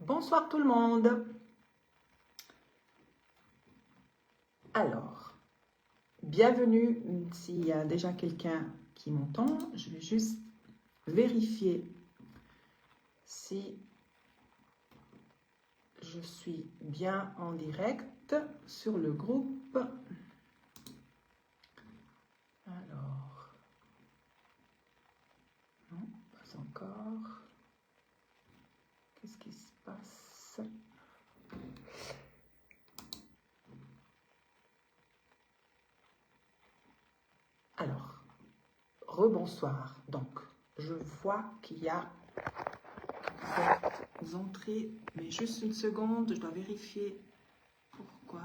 Bonsoir tout le monde. Alors, bienvenue. S'il y a déjà quelqu'un qui m'entend, je vais juste vérifier si je suis bien en direct sur le groupe. Alors, non, pas encore. Qu'est-ce qui se passe? Alors, rebonsoir. Donc, je vois qu'il y a des entrées, mais juste une seconde, je dois vérifier pourquoi.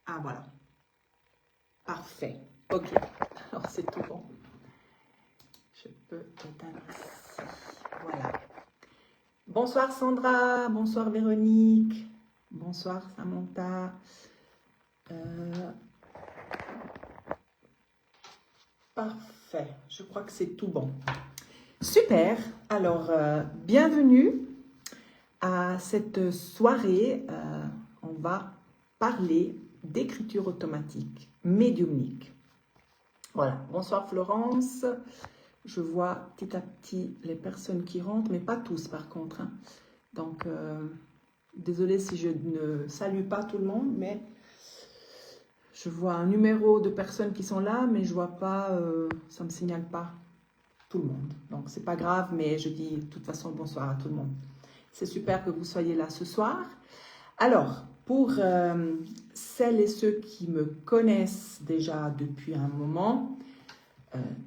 Ah, voilà. Parfait. Ok. Alors, c'est tout bon. Je peux éteindre ici. Voilà. Bonsoir Sandra. Bonsoir Véronique. Bonsoir Samantha. Parfait. Je crois que c'est tout bon. Super. Alors, bienvenue à cette soirée. On va parler d'écriture automatique, médiumnique. Voilà. Bonsoir Florence. Je vois petit à petit les personnes qui rentrent, mais pas tous par contre. Hein. Donc, désolée si je ne salue pas tout le monde, mais je vois un numéro de personnes qui sont là, mais je vois pas, ça me signale pas tout le monde. Donc, c'est pas grave, mais je dis de toute façon bonsoir à tout le monde. C'est super que vous soyez là ce soir. Alors, pour celles et ceux qui me connaissent déjà depuis un moment,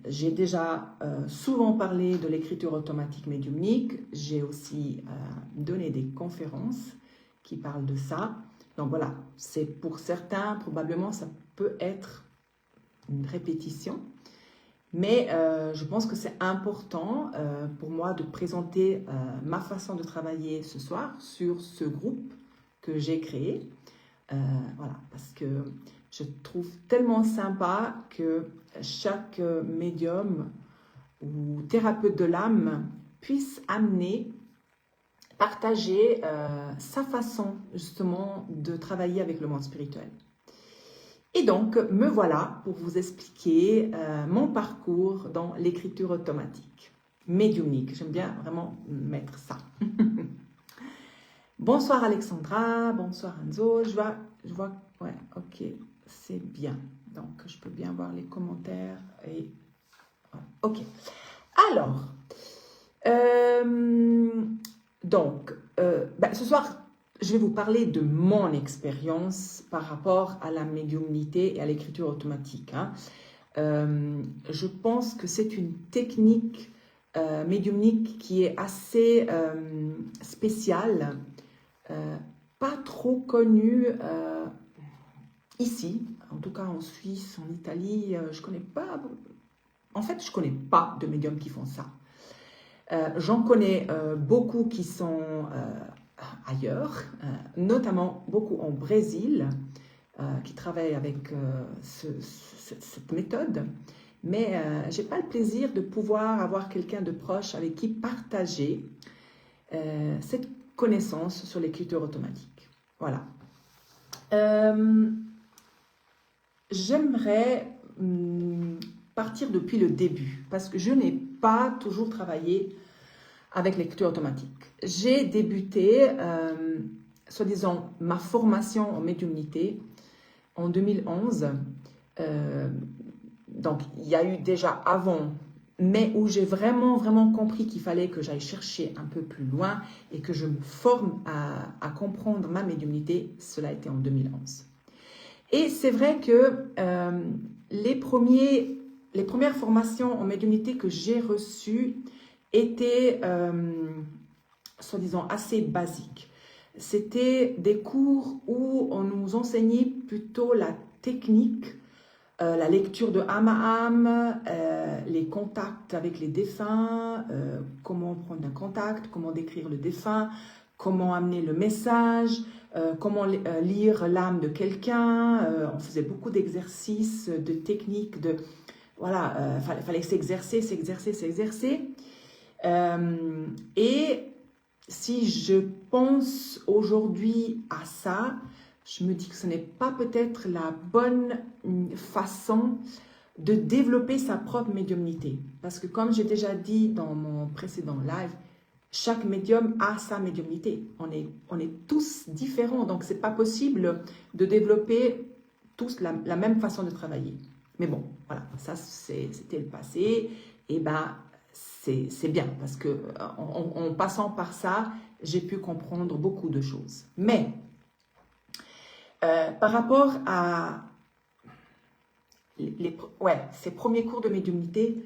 j'ai déjà souvent parlé de l'écriture automatique médiumnique. J'ai aussi donné des conférences qui parlent de ça. Donc voilà, c'est pour certains, probablement, ça peut être une répétition. Mais je pense que c'est important pour moi de présenter ma façon de travailler ce soir sur ce groupe que j'ai créé. Voilà, parce que je trouve tellement sympa que chaque médium ou thérapeute de l'âme puisse amener, partager sa façon justement de travailler avec le monde spirituel. Et donc, me voilà pour vous expliquer mon parcours dans l'écriture automatique, médiumnique. J'aime bien vraiment mettre ça. Bonsoir Alexandra, bonsoir Enzo. Je vois, ouais, ok, c'est bien. Donc, je peux bien voir les commentaires. Et ouais, ok. Alors, ce soir, je vais vous parler de mon expérience par rapport à la médiumnité et à l'écriture automatique. Hein. Je pense que c'est une technique médiumnique qui est assez spéciale, pas trop connue ici, en tout cas en Suisse, en Italie, je connais pas. En fait, je connais pas de médiums qui font ça. J'en connais beaucoup qui sont ailleurs, notamment beaucoup au Brésil, qui travaillent avec cette méthode. Mais je n'ai pas le plaisir de pouvoir avoir quelqu'un de proche avec qui partager cette connaissance sur l'écriture automatique. Voilà. J'aimerais partir depuis le début, parce que je n'ai pas toujours travaillé avec l'écriture automatique. J'ai débuté, soi-disant, ma formation en médiumnité en 2011. Donc, il y a eu déjà avant, mais où j'ai vraiment compris qu'il fallait que j'aille chercher un peu plus loin et que je me forme à comprendre ma médiumnité. Cela a été en 2011. Et c'est vrai que les premières formations en médiumnité que j'ai reçues étaient, soi-disant, assez basiques. C'était des cours où on nous enseignait plutôt la technique, la lecture de âme à âme, les contacts avec les défunts, comment prendre un contact, comment décrire le défunt, comment amener le message, comment lire l'âme de quelqu'un. On faisait beaucoup d'exercices, de techniques, voilà, fallait s'exercer. Et si je pense aujourd'hui à ça, je me dis que ce n'est pas peut-être la bonne façon de développer sa propre médiumnité. Parce que comme j'ai déjà dit dans mon précédent live, chaque médium a sa médiumnité. On est tous différents, donc c'est pas possible de développer tous la même façon de travailler. Mais bon, voilà, ça c'était le passé, et ben c'est bien, parce que en passant par ça, j'ai pu comprendre beaucoup de choses. Mais, par rapport à ces premiers cours de médiumnité,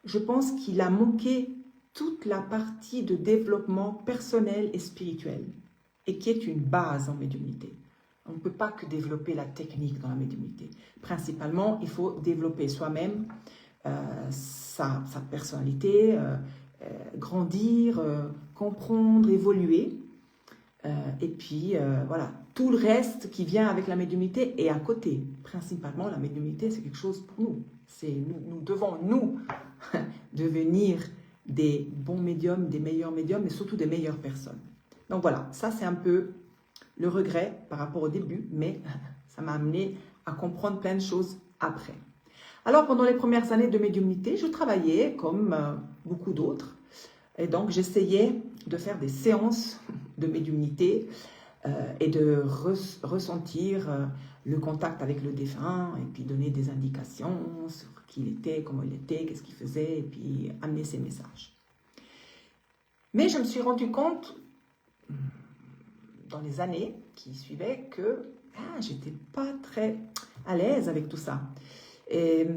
je pense qu'il a manqué toute la partie de développement personnel et spirituel, et qui est une base en médiumnité. On ne peut pas que développer la technique dans la médiumnité. Principalement, il faut développer soi-même sa personnalité, grandir, comprendre, évoluer. Et puis, voilà, tout le reste qui vient avec la médiumnité est à côté. Principalement, la médiumité, c'est quelque chose pour nous. Nous devons, nous, devenir des bons médiums, des meilleurs médiums, mais surtout des meilleures personnes. Donc voilà, ça c'est un peu le regret par rapport au début, mais ça m'a amené à comprendre plein de choses après. Alors, pendant les premières années de médiumnité, je travaillais comme beaucoup d'autres. Et donc, j'essayais de faire des séances de médiumnité et de ressentir le contact avec le défunt et puis donner des indications sur qui il était, comment il était, qu'est-ce qu'il faisait et puis amener ses messages. Mais je me suis rendu compte dans les années qui suivaient que j'étais pas très à l'aise avec tout ça. Et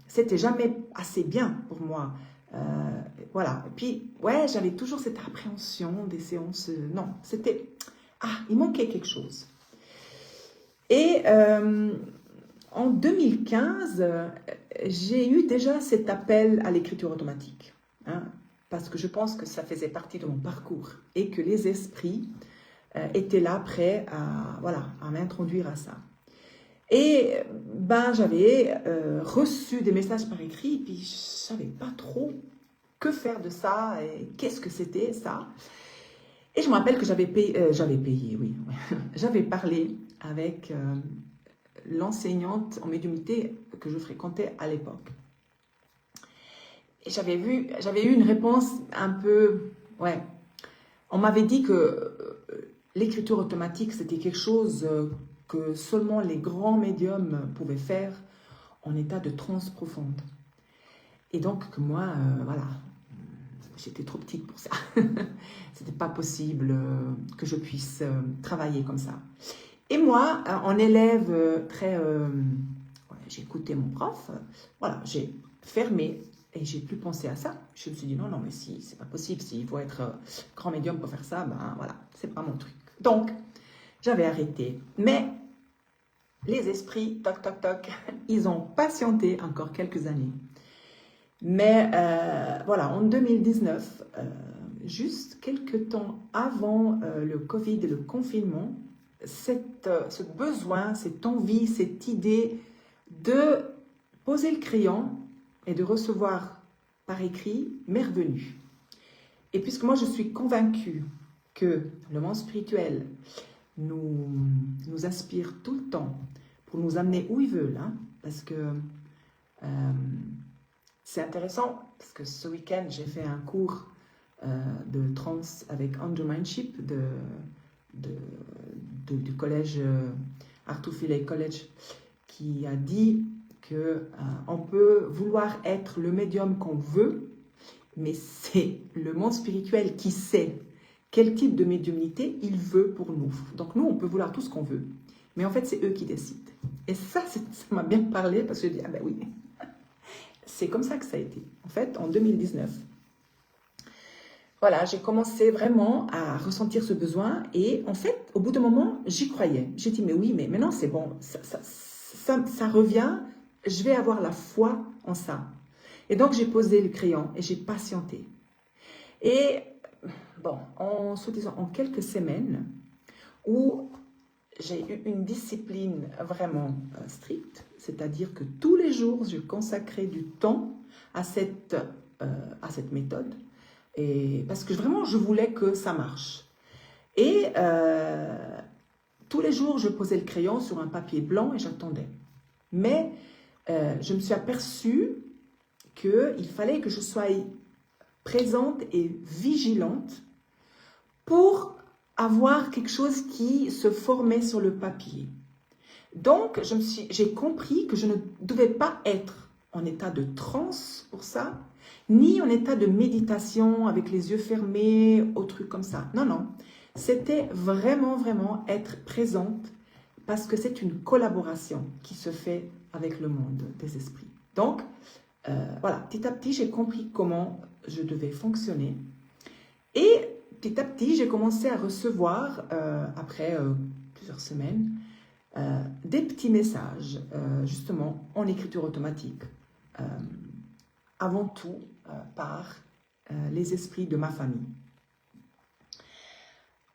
c'était jamais assez bien pour moi. Voilà. Et puis, ouais, j'avais toujours cette appréhension des séances. Non, c'était... il manquait quelque chose. Et en 2015, j'ai eu déjà cet appel à l'écriture automatique. Parce que je pense que ça faisait partie de mon parcours. Et que les esprits étaient là, prêts à m'introduire à ça. Et j'avais reçu des messages par écrit, puis je ne savais pas trop que faire de ça, et qu'est-ce que c'était ça. Et je me rappelle que j'avais payé, oui. J'avais parlé avec l'enseignante en médiumnité que je fréquentais à l'époque. Et j'avais eu une réponse un peu, on m'avait dit que l'écriture automatique, c'était quelque chose que seulement les grands médiums pouvaient faire en état de transe profonde. Et donc que moi, j'étais trop petite pour ça. C'était pas possible que je puisse travailler comme ça. Et moi, en élève très... j'écoutais mon prof, j'ai fermé et j'ai plus pensé à ça. Je me suis dit non, mais si, c'est pas possible. S'il faut être grand médium pour faire ça, c'est pas mon truc. Donc, j'avais arrêté. Mais les esprits, toc, toc, toc, ils ont patienté encore quelques années. Mais en 2019, juste quelques temps avant le Covid et le confinement, ce besoin, cette envie, cette idée de poser le crayon et de recevoir par écrit m'est revenue. Et puisque moi je suis convaincue que le monde spirituel nous inspire tout le temps pour nous amener où il veut, parce que c'est intéressant, parce que ce week-end, j'ai fait un cours de trance avec Andrew Mindship du collège Arthur Filley College, qui a dit qu'on peut vouloir être le médium qu'on veut, mais c'est le monde spirituel qui sait quel type de médiumnité il veut pour nous. Donc nous, on peut vouloir tout ce qu'on veut, mais en fait, c'est eux qui décident. Et ça m'a bien parlé, parce que je dis, oui, c'est comme ça que ça a été. En fait, en 2019, j'ai commencé vraiment à ressentir ce besoin, et en fait, au bout d'un moment, j'y croyais. J'ai dit, mais oui, mais maintenant, c'est bon, ça revient, je vais avoir la foi en ça. Et donc, j'ai posé le crayon et j'ai patienté. Et en quelques semaines, où j'ai eu une discipline vraiment stricte, c'est-à-dire que tous les jours, je consacrais du temps à cette à cette méthode. Et parce que vraiment, je voulais que ça marche. Et tous les jours, je posais le crayon sur un papier blanc et j'attendais. Mais je me suis aperçue qu'il fallait que je sois présente et vigilante pour avoir quelque chose qui se formait sur le papier. Donc, j'ai compris que je ne devais pas être en état de transe pour ça, ni en état de méditation avec les yeux fermés, ou trucs comme ça. Non, non. C'était vraiment, vraiment être présente parce que c'est une collaboration qui se fait avec le monde des esprits. Donc, voilà, petit à petit, j'ai compris comment je devais fonctionner. Et petit à petit, j'ai commencé à recevoir, après plusieurs semaines, des petits messages, justement, en écriture automatique. Avant tout, par les esprits de ma famille.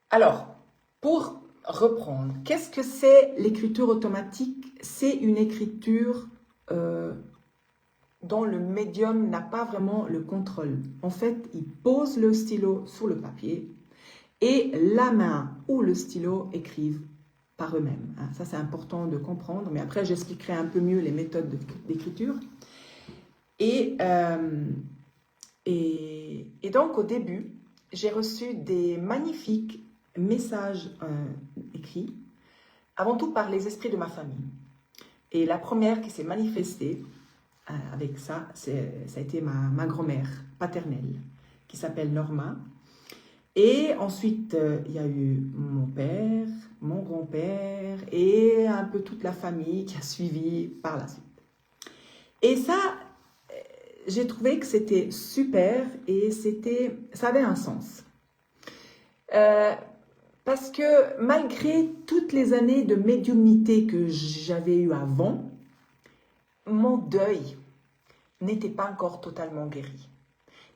Alors, pour reprendre, qu'est-ce que c'est l'écriture automatique? C'est une écriture dont le médium n'a pas vraiment le contrôle. En fait, il pose le stylo sur le papier et la main ou le stylo écrivent par eux-mêmes. Ça, c'est important de comprendre, mais après, j'expliquerai un peu mieux les méthodes d'écriture. Et donc, au début, j'ai reçu des magnifiques messages écrits, avant tout par les esprits de ma famille. Et la première qui s'est manifestée avec ça, ça a été ma grand-mère paternelle, qui s'appelle Norma. Et ensuite, il y a eu mon père, mon grand-père et un peu toute la famille qui a suivi par la suite. Et ça, j'ai trouvé que c'était super et ça avait un sens. Parce que malgré toutes les années de médiumnité que j'avais eues avant, mon deuil n'était pas encore totalement guéri.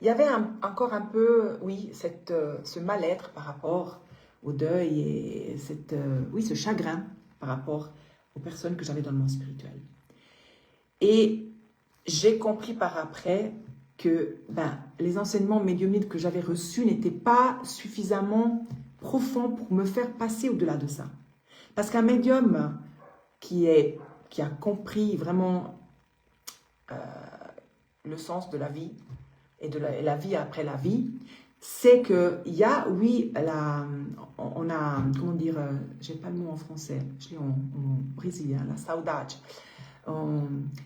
Il y avait encore un peu, oui, ce mal-être par rapport au deuil et ce chagrin par rapport aux personnes que j'avais dans le monde spirituel. Et j'ai compris par après que les enseignements médiumniques que j'avais reçus n'étaient pas suffisamment profonds pour me faire passer au-delà de ça. Parce qu'un médium qui a compris vraiment le sens de la vie et de la vie après la vie, c'est qu'il y a, oui, on a, comment dire, j'ai pas le mot en français, je l'ai en brésilien, la saudade.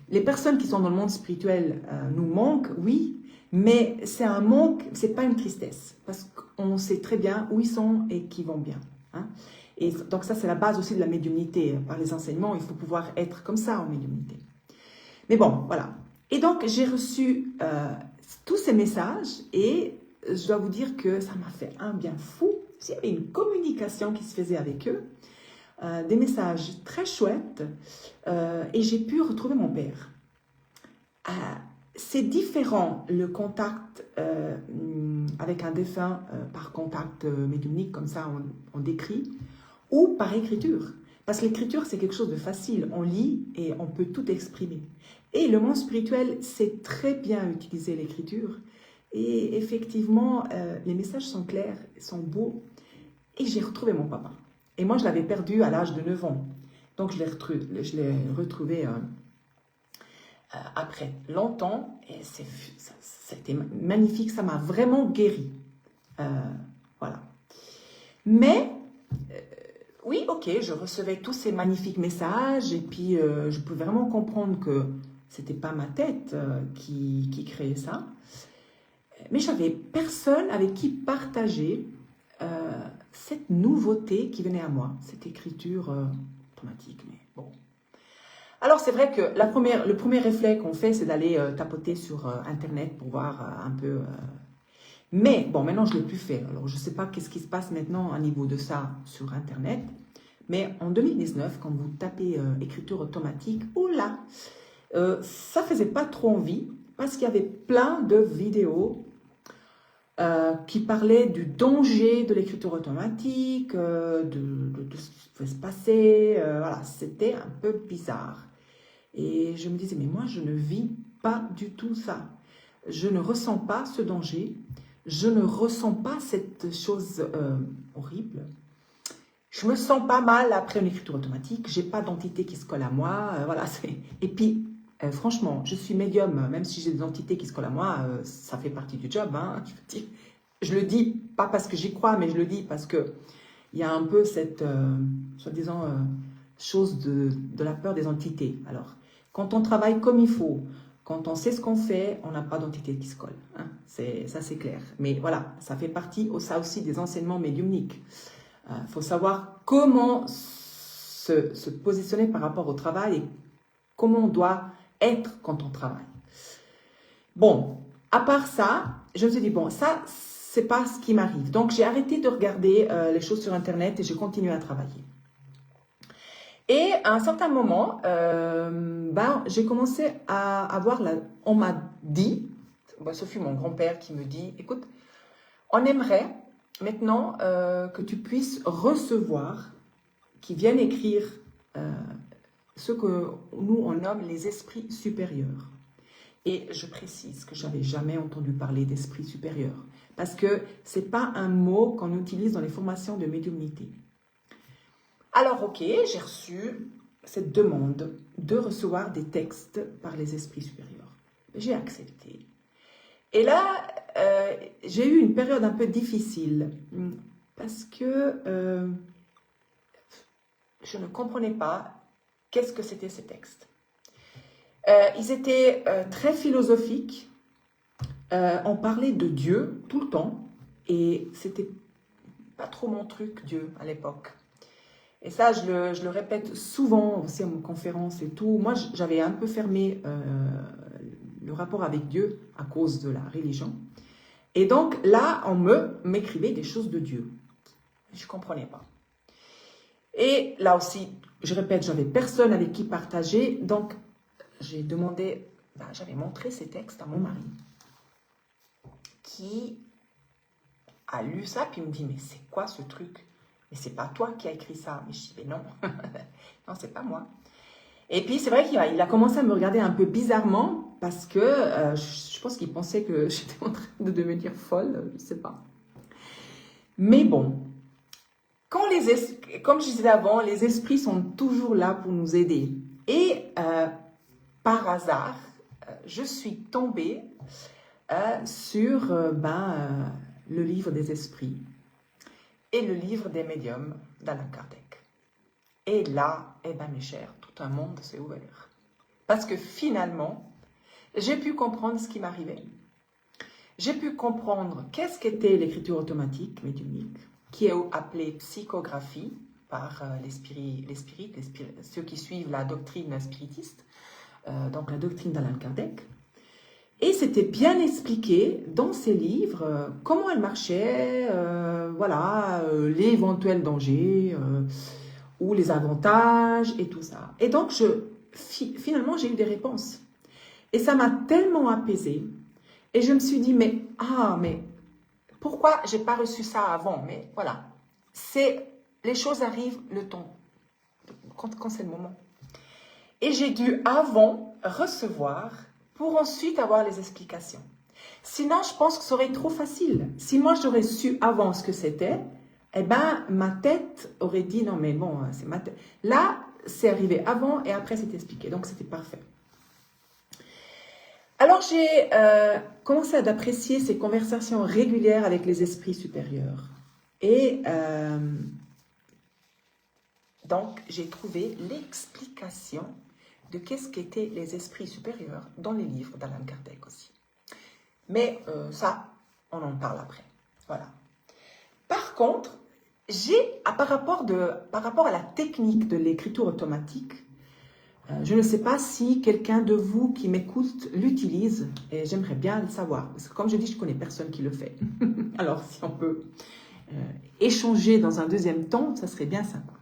Les personnes qui sont dans le monde spirituel nous manquent, oui, mais c'est un manque, c'est pas une tristesse, parce qu'on sait très bien où ils sont et qui vont bien. Hein. Et donc ça, c'est la base aussi de la médiumnité. Par les enseignements, il faut pouvoir être comme ça en médiumnité. Mais bon, voilà. Et donc, j'ai reçu tous ces messages et je dois vous dire que ça m'a fait un bien fou. Il y avait une communication qui se faisait avec eux, des messages très chouettes et j'ai pu retrouver mon père. C'est différent le contact avec un défunt par contact médiumnique, comme ça on décrit, ou par écriture. Parce que l'écriture, c'est quelque chose de facile. On lit et on peut tout exprimer. Et le monde spirituel sait très bien utiliser l'écriture. Et effectivement, les messages sont clairs, sont beaux. Et j'ai retrouvé mon papa. Et moi, je l'avais perdu à l'âge de 9 ans. Donc, je l'ai retrouvé après longtemps. Et c'était magnifique. Ça m'a vraiment guéri. Voilà. Mais... oui, ok, je recevais tous ces magnifiques messages et puis je pouvais vraiment comprendre que c'était pas ma tête qui créait ça. Mais j'avais personne avec qui partager cette nouveauté qui venait à moi, cette écriture automatique. Mais bon. Alors c'est vrai que le premier réflexe qu'on fait, c'est d'aller tapoter sur Internet pour voir un peu... Mais bon, maintenant je ne l'ai plus fait. Alors je ne sais pas qu'est-ce qui se passe maintenant à niveau de ça sur Internet. Mais en 2019, quand vous tapez écriture automatique, oula, ça ne faisait pas trop envie parce qu'il y avait plein de vidéos qui parlaient du danger de l'écriture automatique, de ce qui pouvait se passer. Voilà, c'était un peu bizarre. Et je me disais, mais moi, je ne vis pas du tout ça. je ne ressens pas ce danger, je ne ressens pas cette chose horrible. Je me sens pas mal après une écriture automatique, j'ai pas d'entité qui se colle à moi, voilà. Et puis, franchement, je suis médium, même si j'ai des entités qui se collent à moi, ça fait partie du job, hein, je veux dire. Je le dis pas parce que j'y crois, mais je le dis parce que il y a un peu cette, soi-disant, chose de la peur des entités. Alors, quand on travaille comme il faut, quand on sait ce qu'on fait, on n'a pas d'entité qui se colle. Hein. Ça, c'est clair. Mais voilà, ça fait partie, ça aussi, des enseignements médiumniques. Il faut savoir comment se positionner par rapport au travail et comment on doit être quand on travaille. Bon, à part ça, je me suis dit, bon, ça, c'est pas ce qui m'arrive. Donc, j'ai arrêté de regarder les choses sur Internet et j'ai continué à travailler. Et à un certain moment, j'ai commencé à avoir on m'a dit, ce fut mon grand-père qui me dit, écoute, on aimerait maintenant que tu puisses recevoir, qui viennent écrire ce que nous on nomme les esprits supérieurs. Et je précise que je n'avais jamais entendu parler d'esprit supérieur, parce que ce n'est pas un mot qu'on utilise dans les formations de médiumnité. Alors, ok, j'ai reçu cette demande de recevoir des textes par les esprits supérieurs. J'ai accepté. Et là, j'ai eu une période un peu difficile, parce que je ne comprenais pas qu'est-ce que c'était ces textes. Ils étaient très philosophiques, on parlait de Dieu tout le temps, et c'était pas trop mon truc, Dieu, à l'époque. Et ça, je le répète souvent aussi à mes conférences et tout. Moi, j'avais un peu fermé le rapport avec Dieu à cause de la religion. Et donc, là, on m'écrivait des choses de Dieu. Je ne comprenais pas. Et là aussi, je répète, j'avais personne avec qui partager. Donc, j'ai demandé, j'avais montré ces textes à mon mari, qui a lu ça, puis il me dit, mais c'est quoi ce truc? Mais c'est pas toi qui as écrit ça. Mais je dis, mais non, non, c'est pas moi. Et puis, c'est vrai qu'il a commencé à me regarder un peu bizarrement, parce que je pense qu'il pensait que j'étais en train de devenir folle, je sais pas. Mais bon, comme je disais avant, les esprits sont toujours là pour nous aider. Et par hasard, je suis tombée sur le livre des esprits et le livre des médiums d'Allan Kardec. Et là, mes chers, tout un monde s'est ouvert. Parce que finalement, j'ai pu comprendre ce qui m'arrivait. J'ai pu comprendre qu'est-ce qu'était l'écriture automatique médiumnique, qui est appelée psychographie par ceux qui suivent la doctrine spiritiste, donc la doctrine d'Allan Kardec. Et c'était bien expliqué dans ces livres comment elle marchait, les éventuels dangers ou les avantages et tout ça. Et donc, finalement, j'ai eu des réponses. Et ça m'a tellement apaisée. Et je me suis dit, mais pourquoi j'ai pas reçu ça avant? Mais voilà, les choses arrivent le temps, quand c'est le moment. Et j'ai dû avant recevoir pour ensuite avoir les explications. Sinon, je pense que ça aurait été trop facile. Si moi, j'aurais su avant ce que c'était, ma tête aurait dit, non, mais bon, c'est ma tête. Là, c'est arrivé avant et après, c'est expliqué. Donc, c'était parfait. Alors, j'ai commencé à apprécier ces conversations régulières avec les esprits supérieurs. Et donc, j'ai trouvé l'explication de qu'est-ce qu'étaient les esprits supérieurs dans les livres d'Allan Kardec aussi. Mais ça, on en parle après. Voilà. Par contre, par rapport à la technique de l'écriture automatique, je ne sais pas si quelqu'un de vous qui m'écoute l'utilise, et j'aimerais bien le savoir. Parce que comme je dis, je ne connais personne qui le fait. Alors, si on peut échanger dans un deuxième temps, ça serait bien sympa.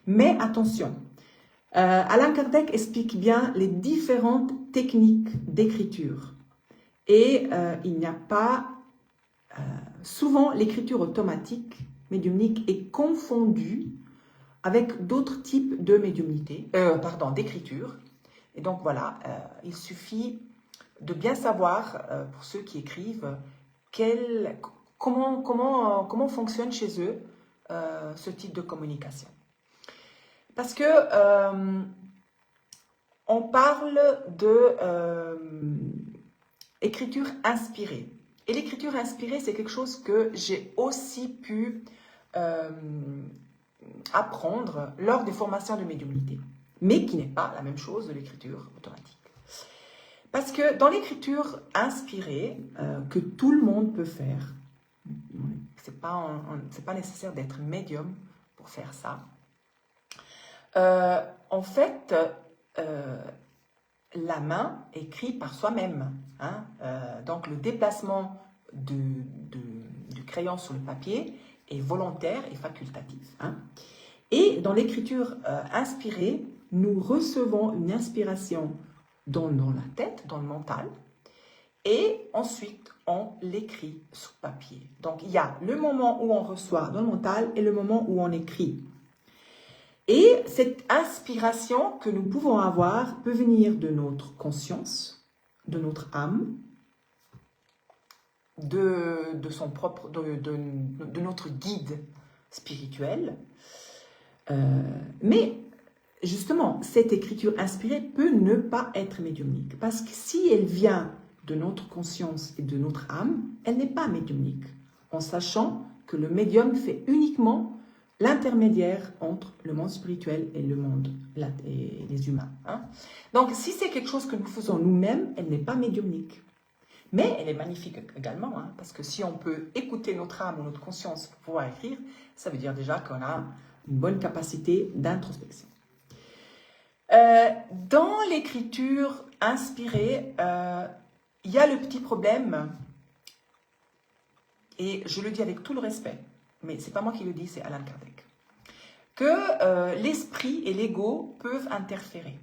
Mais attention, Allan Kardec explique bien les différentes techniques d'écriture. Et il n'y a pas... souvent, l'écriture automatique, médiumnique, est confondue avec d'autres types de médiumnité, d'écriture. Et donc voilà, il suffit de bien savoir, pour ceux qui écrivent, comment fonctionne chez eux ce type de communication. Parce que on parle de écriture inspirée. Et l'écriture inspirée, c'est quelque chose que j'ai aussi pu apprendre lors des formations de médiumnité, mais qui n'est pas la même chose de l'écriture automatique. Parce que dans l'écriture inspirée, que tout le monde peut faire, c'est pas nécessaire d'être médium pour faire ça. En fait, la main écrit par soi-même. Hein, donc le déplacement du crayon sur le papier est volontaire et facultatif. Hein. Et dans l'écriture inspirée, nous recevons une inspiration dans la tête, dans le mental, et ensuite on l'écrit sur papier. Donc il y a le moment où on reçoit dans le mental et le moment où on écrit. Et cette inspiration que nous pouvons avoir peut venir de notre conscience, de notre âme, de notre guide spirituel. Mais justement, cette écriture inspirée peut ne pas être médiumnique. Parce que si elle vient de notre conscience et de notre âme, elle n'est pas médiumnique. En sachant que le médium fait uniquement l'intermédiaire entre le monde spirituel et le monde et les humains. Hein. Donc, si c'est quelque chose que nous faisons nous-mêmes, elle n'est pas médiumnique. Mais elle est magnifique également, hein, parce que si on peut écouter notre âme ou notre conscience pour pouvoir écrire, ça veut dire déjà qu'on a une bonne capacité d'introspection. Dans l'écriture inspirée, il y a le petit problème, et je le dis avec tout le respect, mais ce n'est pas moi qui le dis, c'est Allan Kardec, que l'esprit et l'ego peuvent interférer.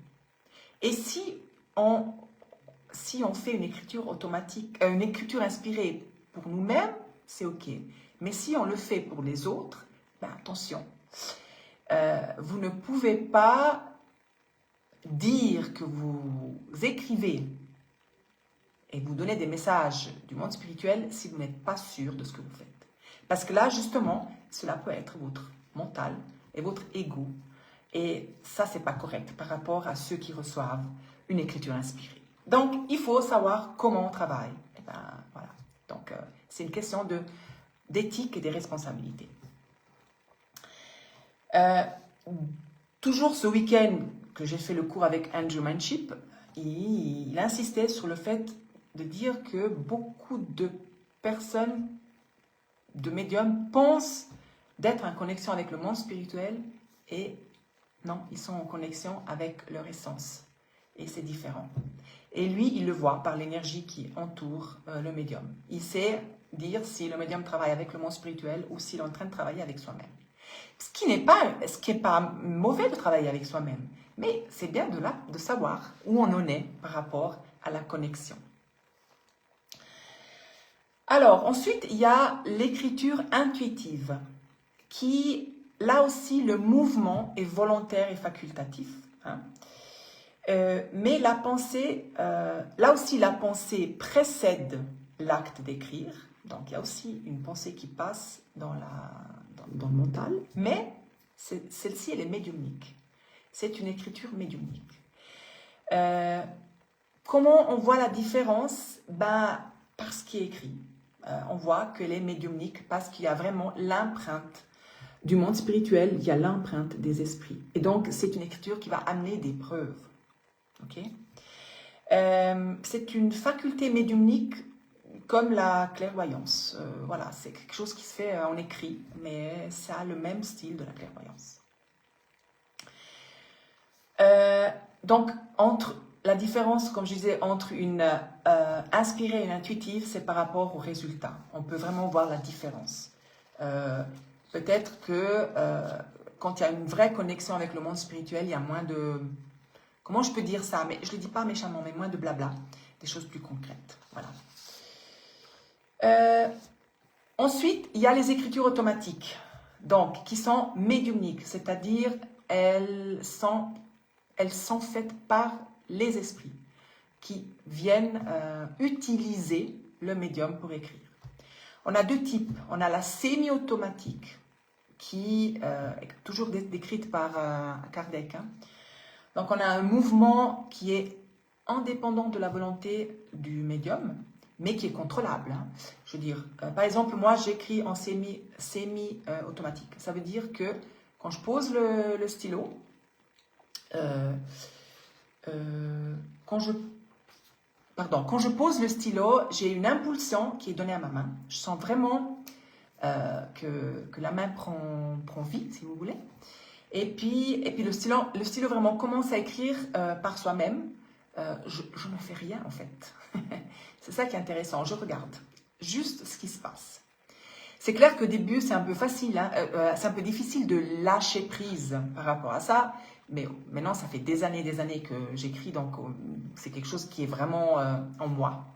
Et si on fait une écriture automatique, une écriture inspirée pour nous-mêmes, c'est OK. Mais si on le fait pour les autres, ben attention, vous ne pouvez pas dire que vous écrivez et vous donnez des messages du monde spirituel si vous n'êtes pas sûr de ce que vous faites. Parce que là, justement, cela peut être votre mental et votre ego. Et ça, c'est pas correct par rapport à ceux qui reçoivent une écriture inspirée. Donc, il faut savoir comment on travaille. Et ben, voilà. Donc, c'est une question d'éthique et des responsabilités. Toujours ce week-end que j'ai fait le cours avec Andrew Manship, il insistait sur le fait de dire que beaucoup de personnes, de médiums, pensent d'être en connexion avec le monde spirituel et non, ils sont en connexion avec leur essence. Et c'est différent. Et lui, il le voit par l'énergie qui entoure le médium. Il sait dire si le médium travaille avec le monde spirituel ou s'il est en train de travailler avec soi-même. Ce qui n'est pas mauvais de travailler avec soi-même, mais c'est bien de savoir où on en est par rapport à la connexion. Alors, ensuite, il y a l'écriture intuitive, qui, là aussi, le mouvement est volontaire et facultatif. Hein. Mais la pensée, là aussi, la pensée précède l'acte d'écrire. Donc, il y a aussi une pensée qui passe dans le mental. Mais celle-ci, elle est médiumnique. C'est une écriture médiumnique. Comment on voit la différence? Par ce qui est écrit. On voit qu'elle est médiumnique parce qu'il y a vraiment l'empreinte du monde spirituel, il y a l'empreinte des esprits. Et donc, c'est une écriture qui va amener des preuves. Okay. C'est une faculté médiumnique comme la clairvoyance. Voilà, c'est quelque chose qui se fait en écrit, mais ça a le même style de la clairvoyance. Donc, la différence, comme je disais, entre une inspirée et une intuitive, c'est par rapport au résultat. On peut vraiment voir la différence. Peut-être que quand il y a une vraie connexion avec le monde spirituel, il y a moins de... Comment je peux dire ça? Mais je ne le dis pas méchamment, mais moins de blabla. Des choses plus concrètes. Voilà. Ensuite, il y a les écritures automatiques, donc qui sont médiumniques, c'est-à-dire elles sont faites par les esprits. qui viennent utiliser le médium pour écrire. On a deux types. On a la semi-automatique, qui est toujours décrite par Kardec. Hein. Donc, on a un mouvement qui est indépendant de la volonté du médium, mais qui est contrôlable. Hein. Je veux dire, par exemple, moi, j'écris en semi-automatique. Ça veut dire que quand je pose le stylo, quand je pose le stylo, j'ai une impulsion qui est donnée à ma main. Je sens vraiment que la main prend vie, si vous voulez. Et puis le stylo vraiment commence à écrire par soi-même. Je ne fais rien, en fait. C'est ça qui est intéressant. Je regarde juste ce qui se passe. C'est clair qu'au début, c'est un peu facile, hein, c'est un peu difficile de lâcher prise par rapport à ça. Mais maintenant, ça fait des années que j'écris, donc c'est quelque chose qui est vraiment en moi.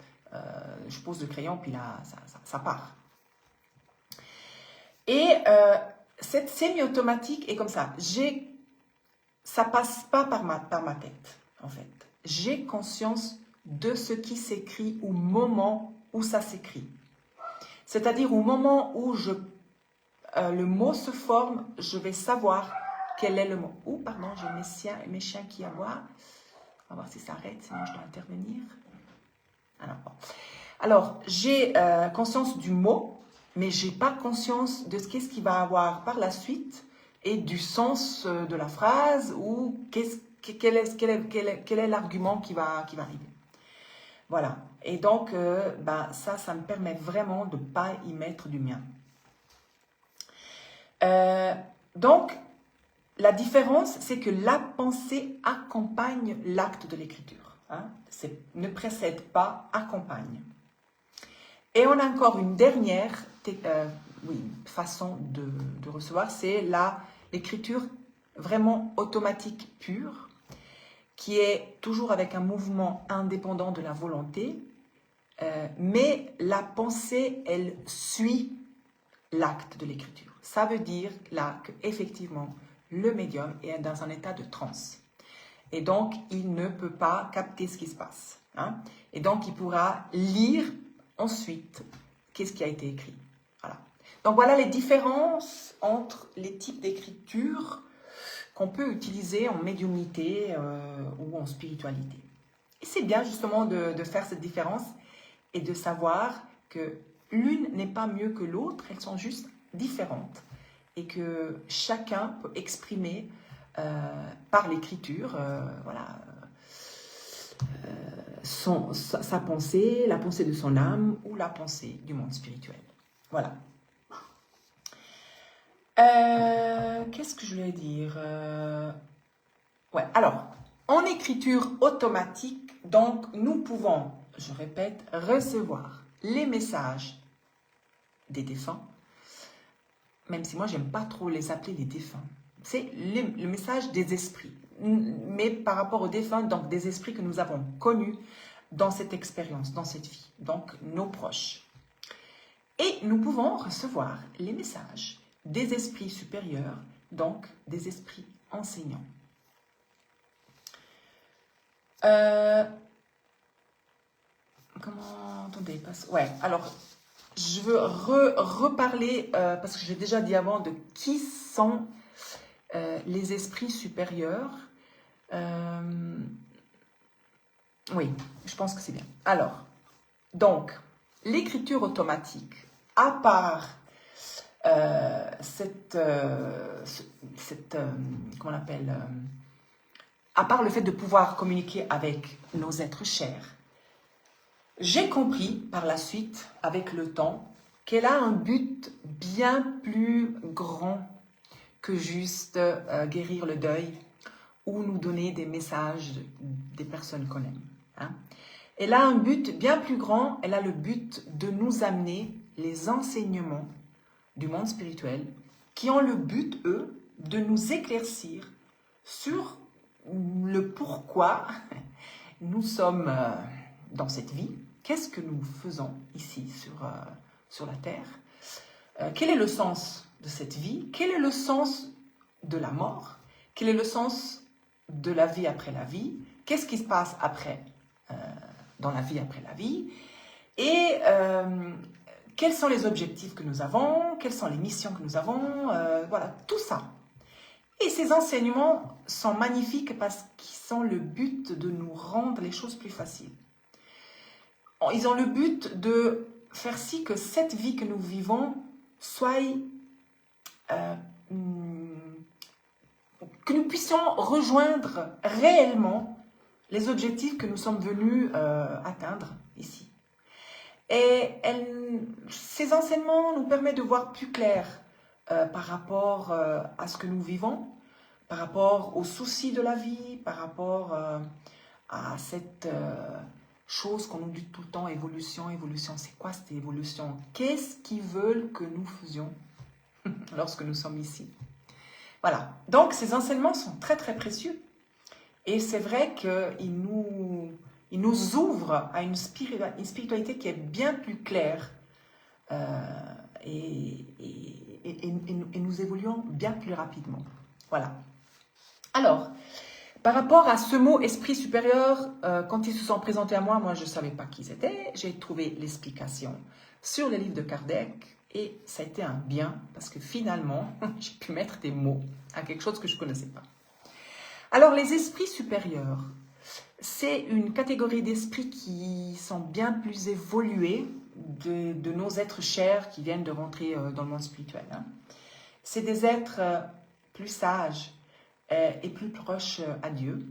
Je pose le crayon, puis là, ça part. Et cette semi-automatique est comme ça. Ça passe pas par ma tête, en fait. J'ai conscience de ce qui s'écrit au moment où ça s'écrit. C'est-à-dire au moment où le mot se forme, je vais savoir quel est le mot. Oh, pardon, j'ai mes chiens qui aboient. On va voir si ça arrête, sinon je dois intervenir. Alors, j'ai conscience du mot, mais je n'ai pas conscience de qu'est-ce qu'il va avoir par la suite et du sens de la phrase ou quel est l'argument qui va arriver. Voilà. Et donc, ça me permet vraiment de ne pas y mettre du mien. Donc, la différence, c'est que la pensée accompagne l'acte de l'écriture. Hein? Ne précède pas, accompagne. Et on a encore une dernière façon de recevoir, c'est l'écriture vraiment automatique pure, qui est toujours avec un mouvement indépendant de la volonté, mais la pensée, elle suit l'acte de l'écriture. Ça veut dire là qu'effectivement, le médium est dans un état de transe. Et donc, il ne peut pas capter ce qui se passe. Hein? Et donc, il pourra lire ensuite qu'est-ce qui a été écrit. Voilà. Donc, voilà les différences entre les types d'écriture qu'on peut utiliser en médiumnité ou en spiritualité. Et c'est bien justement de faire cette différence et de savoir que l'une n'est pas mieux que l'autre, elles sont juste différentes et que chacun peut exprimer par l'écriture sa pensée, la pensée de son âme ou la pensée du monde spirituel. Voilà. Qu'est-ce que je voulais dire alors, en écriture automatique, donc, nous pouvons, je répète, recevoir les messages des défunts, même si moi, j'aime pas trop les appeler les défunts. C'est le message des esprits, mais par rapport aux défunts, donc des esprits que nous avons connus dans cette expérience, dans cette vie, donc nos proches. Et nous pouvons recevoir les messages des esprits supérieurs, donc des esprits enseignants. Alors, je veux reparler, parce que j'ai déjà dit avant, de qui sont les esprits supérieurs. Oui, je pense que c'est bien. Alors, donc, l'écriture automatique, à part comment on appelle, à part le fait de pouvoir communiquer avec nos êtres chers, j'ai compris par la suite, avec le temps, qu'elle a un but bien plus grand que juste guérir le deuil ou nous donner des messages des personnes qu'on aime. Hein. Elle a un but bien plus grand, elle a le but de nous amener les enseignements du monde spirituel qui ont le but, eux, de nous éclaircir sur le pourquoi nous sommes dans cette vie, qu'est-ce que nous faisons ici sur la Terre, quel est le sens de cette vie, quel est le sens de la mort, quel est le sens de la vie après la vie, qu'est-ce qui se passe après dans la vie après la vie. Et quels sont les objectifs que nous avons, quelles sont les missions que nous avons, voilà, tout ça. Et ces enseignements sont magnifiques parce qu'ils sont le but de nous rendre les choses plus faciles. Ils ont le but de faire si que cette vie que nous vivons soit... que nous puissions rejoindre réellement les objectifs que nous sommes venus atteindre ici. Et ces enseignements nous permettent de voir plus clair par rapport à ce que nous vivons, par rapport aux soucis de la vie, par rapport à cette chose qu'on nous dit tout le temps, évolution, évolution. C'est quoi cette évolution? Qu'est-ce qu'ils veulent que nous faisions lorsque nous sommes ici? Voilà. Donc, ces enseignements sont très, très précieux. Et c'est vrai qu'ils nous ouvrent à une spiritualité qui est bien plus claire et nous évoluons bien plus rapidement. Voilà. Alors, par rapport à ce mot esprit supérieur, quand ils se sont présentés à moi, je ne savais pas qui ils étaient. J'ai trouvé l'explication sur le livre de Kardec et ça a été un bien parce que finalement, j'ai pu mettre des mots à quelque chose que je ne connaissais pas. Alors, les esprits supérieurs, c'est une catégorie d'esprits qui sont bien plus évolués de nos êtres chers qui viennent de rentrer dans le monde spirituel. Hein. C'est des êtres plus sages et plus proches à Dieu,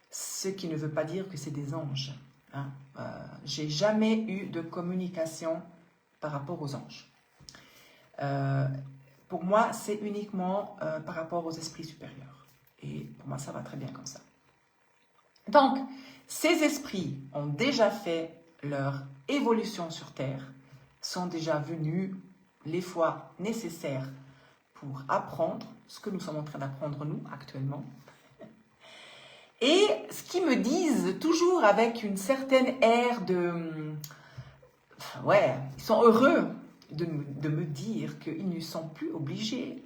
ce qui ne veut pas dire que c'est des anges. Hein. J'ai jamais eu de communication par rapport aux anges. Pour moi, c'est uniquement par rapport aux esprits supérieurs. Et pour moi, ça va très bien comme ça. Donc, ces esprits ont déjà fait leur évolution sur Terre, sont déjà venus les fois nécessaires pour apprendre ce que nous sommes en train d'apprendre nous actuellement. Et ce qu'ils me disent toujours avec une certaine aire de... Ouais, ils sont heureux de me dire qu'ils ne sont plus obligés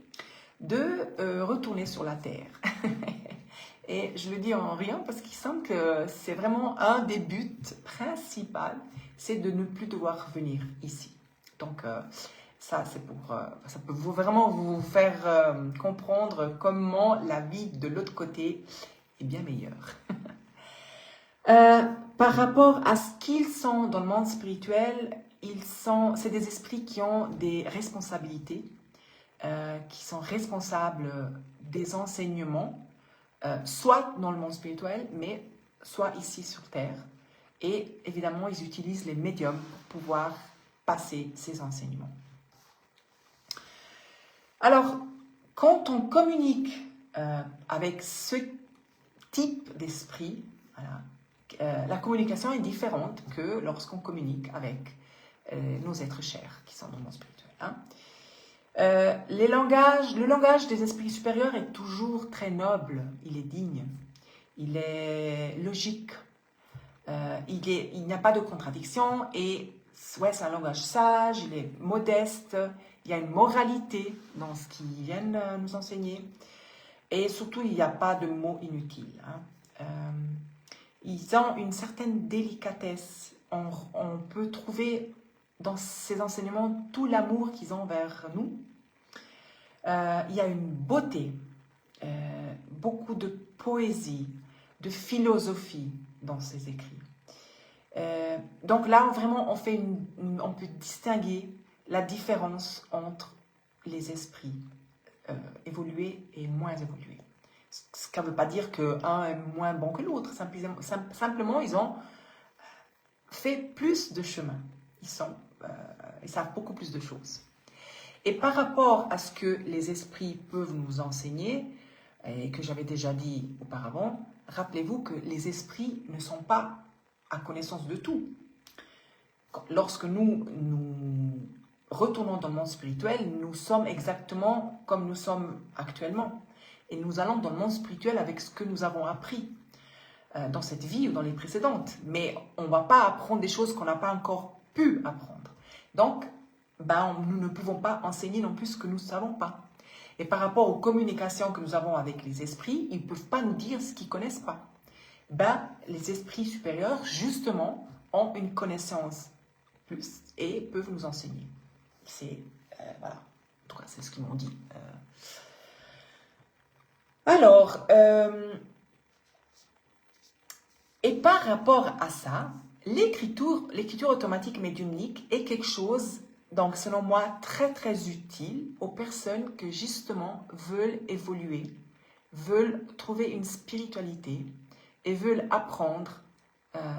de retourner sur la Terre. Et je le dis en riant parce qu'il semble que c'est vraiment un des buts principaux, c'est de ne plus devoir venir ici. Donc ça, c'est pour, ça peut vraiment vous faire comprendre comment la vie de l'autre côté est bien meilleure. Par rapport à ce qu'ils sont dans le monde spirituel, c'est des esprits qui ont des responsabilités, qui sont responsables des enseignements, soit dans le monde spirituel, mais soit ici sur Terre. Et évidemment, ils utilisent les médiums pour pouvoir passer ces enseignements. Alors, quand on communique avec ce type d'esprit, voilà, la communication est différente que lorsqu'on communique avec nos êtres chers qui sont dans le monde spirituel. Hein. Le langage des esprits supérieurs est toujours très noble, il est digne, il est logique, il n'y a pas de contradiction et ouais, c'est un langage sage, il est modeste, il y a une moralité dans ce qu'ils viennent nous enseigner et surtout il n'y a pas de mots inutiles. Hein. Ils ont une certaine délicatesse, on peut trouver dans ces enseignements tout l'amour qu'ils ont vers nous. Il y a une beauté, beaucoup de poésie, de philosophie dans ces écrits. Donc là, vraiment, on peut distinguer la différence entre les esprits évolués et moins évolués. Ce qui ne veut pas dire qu'un est moins bon que l'autre. Simplement, ils ont fait plus de chemin. Ils savent beaucoup plus de choses. Et par rapport à ce que les esprits peuvent nous enseigner, et que j'avais déjà dit auparavant, rappelez-vous que les esprits ne sont pas à connaissance de tout. Lorsque nous retournons dans le monde spirituel, nous sommes exactement comme nous sommes actuellement. Et nous allons dans le monde spirituel avec ce que nous avons appris dans cette vie ou dans les précédentes. Mais on ne va pas apprendre des choses qu'on n'a pas encore pu apprendre. Donc, nous ne pouvons pas enseigner non plus ce que nous ne savons pas. Et par rapport aux communications que nous avons avec les esprits, ils ne peuvent pas nous dire ce qu'ils ne connaissent pas. ben, les esprits supérieurs, justement, ont une connaissance plus et peuvent nous enseigner. C'est, voilà, en tout cas, c'est ce qu'ils m'ont dit. Alors, et par rapport à ça, l'écriture automatique médiumnique est quelque chose, donc selon moi, très très utile aux personnes qui justement veulent évoluer, veulent trouver une spiritualité et veulent apprendre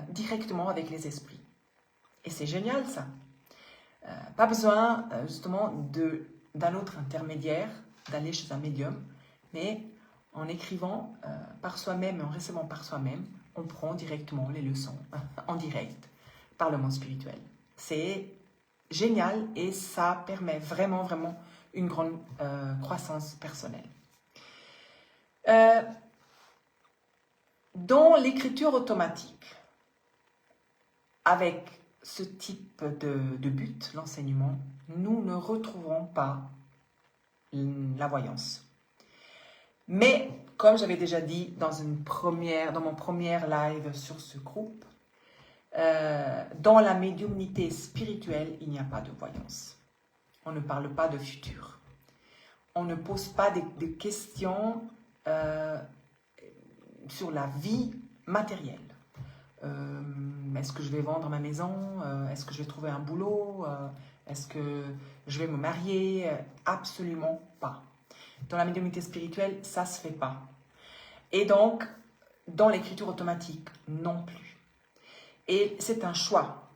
directement avec les esprits. Et c'est génial ça. Pas besoin justement d'un autre intermédiaire, d'aller chez un médium, mais en écrivant par soi-même et en recevant par soi-même, on prend directement les leçons en direct par le monde spirituel. C'est génial et ça permet vraiment, vraiment une grande croissance personnelle. Dans l'écriture automatique, avec ce type de but, l'enseignement, nous ne retrouverons pas la voyance. Mais, comme j'avais déjà dit dans mon premier live sur ce groupe, dans la médiumnité spirituelle, il n'y a pas de voyance. On ne parle pas de futur. On ne pose pas des questions sur la vie matérielle. Est-ce que je vais vendre ma maison? Est-ce que je vais trouver un boulot? Est-ce que je vais me marier? Absolument pas. Dans la médiumnité spirituelle, ça ne se fait pas. Et donc, dans l'écriture automatique, non plus. Et c'est un choix.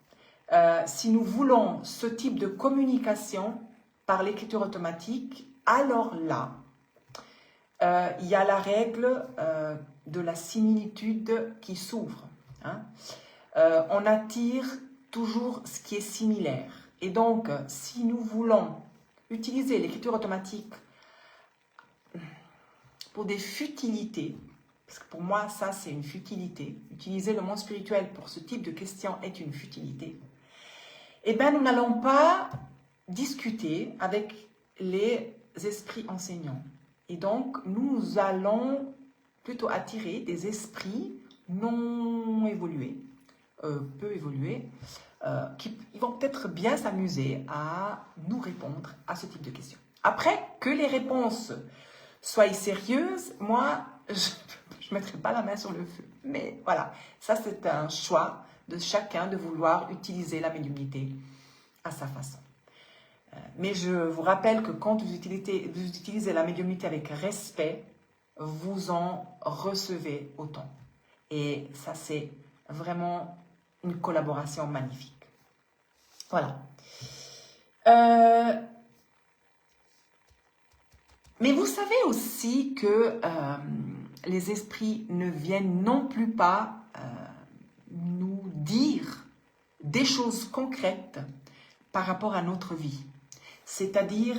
Si nous voulons ce type de communication par l'écriture automatique, alors là, il y a la règle de la similitude qui s'ouvre. Hein. On attire toujours ce qui est similaire. Et donc, si nous voulons utiliser l'écriture automatique pour des futilités, parce que pour moi, ça, c'est une futilité. Utiliser le monde spirituel pour ce type de questions est une futilité. Eh bien, nous n'allons pas discuter avec les esprits enseignants. Et donc, nous allons plutôt attirer des esprits non évolués, peu évolués, qui vont peut-être bien s'amuser à nous répondre à ce type de questions. Après, que les réponses soient sérieuses, moi, je ne mettrai pas la main sur le feu. Mais voilà, ça c'est un choix de chacun de vouloir utiliser la médiumnité à sa façon. Mais je vous rappelle que quand vous utilisez la médiumnité avec respect, vous en recevez autant. Et ça, c'est vraiment une collaboration magnifique. Voilà. Mais vous savez aussi que les esprits ne viennent non plus pas nous dire des choses concrètes par rapport à notre vie. C'est-à-dire,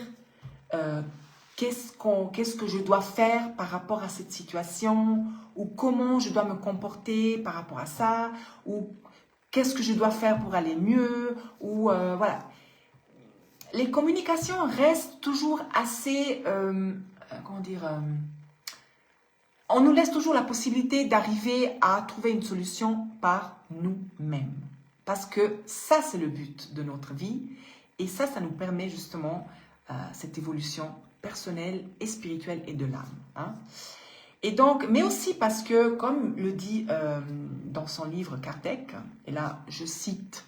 qu'est-ce que je dois faire par rapport à cette situation, ou comment je dois me comporter par rapport à ça, ou qu'est-ce que je dois faire pour aller mieux, ou voilà. Les communications restent toujours assez, on nous laisse toujours la possibilité d'arriver à trouver une solution par nous-mêmes. Parce que ça, c'est le but de notre vie. Et ça nous permet justement cette évolution personnelle et spirituelle et de l'âme. Hein. Et donc, mais aussi parce que, comme le dit dans son livre Kardec, et là je cite,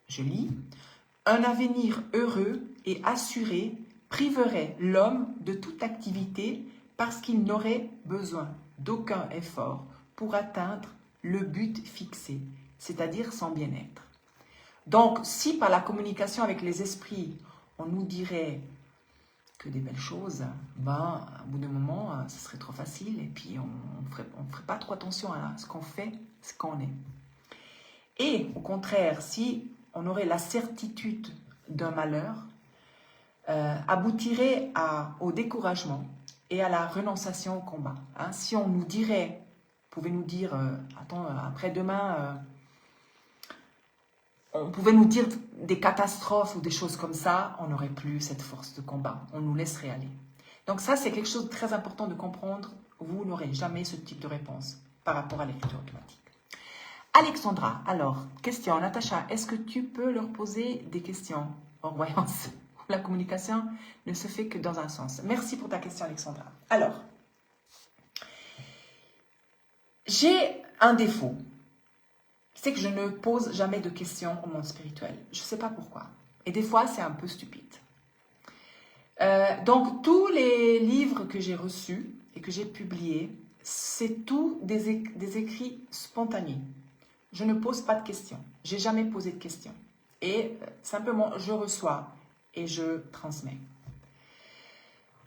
je lis, « Un avenir heureux et assuré priverait l'homme de toute activité parce qu'il n'aurait besoin d'aucun effort pour atteindre le but fixé, c'est-à-dire son bien-être. » Donc, si par la communication avec les esprits, on nous dirait que des belles choses, ben, à bout d'un moment, ce serait trop facile et puis on ne ferait pas trop attention à ce qu'on fait, ce qu'on est. Et au contraire, si on aurait la certitude d'un malheur, aboutirait au découragement et à la renonciation au combat. Hein. Si on nous dirait, pouvait nous dire, attends, après-demain, on pouvait nous dire des catastrophes ou des choses comme ça, on n'aurait plus cette force de combat, on nous laisserait aller. Donc ça, c'est quelque chose de très important de comprendre, vous n'aurez jamais ce type de réponse. par rapport à l'écriture automatique. Alexandra, alors, question, Natacha, est-ce que tu peux leur poser des questions en voyance? La communication ne se fait que dans un sens. Merci pour ta question, Alexandra. Alors, j'ai un défaut, c'est que je ne pose jamais de questions au monde spirituel. Je ne sais pas pourquoi. Et des fois, c'est un peu stupide. Donc, tous les livres que j'ai reçus et que j'ai publiés, c'est tout des écrits spontanés. Je ne pose pas de questions. J'ai jamais posé de questions. Et simplement, je reçois et je transmets.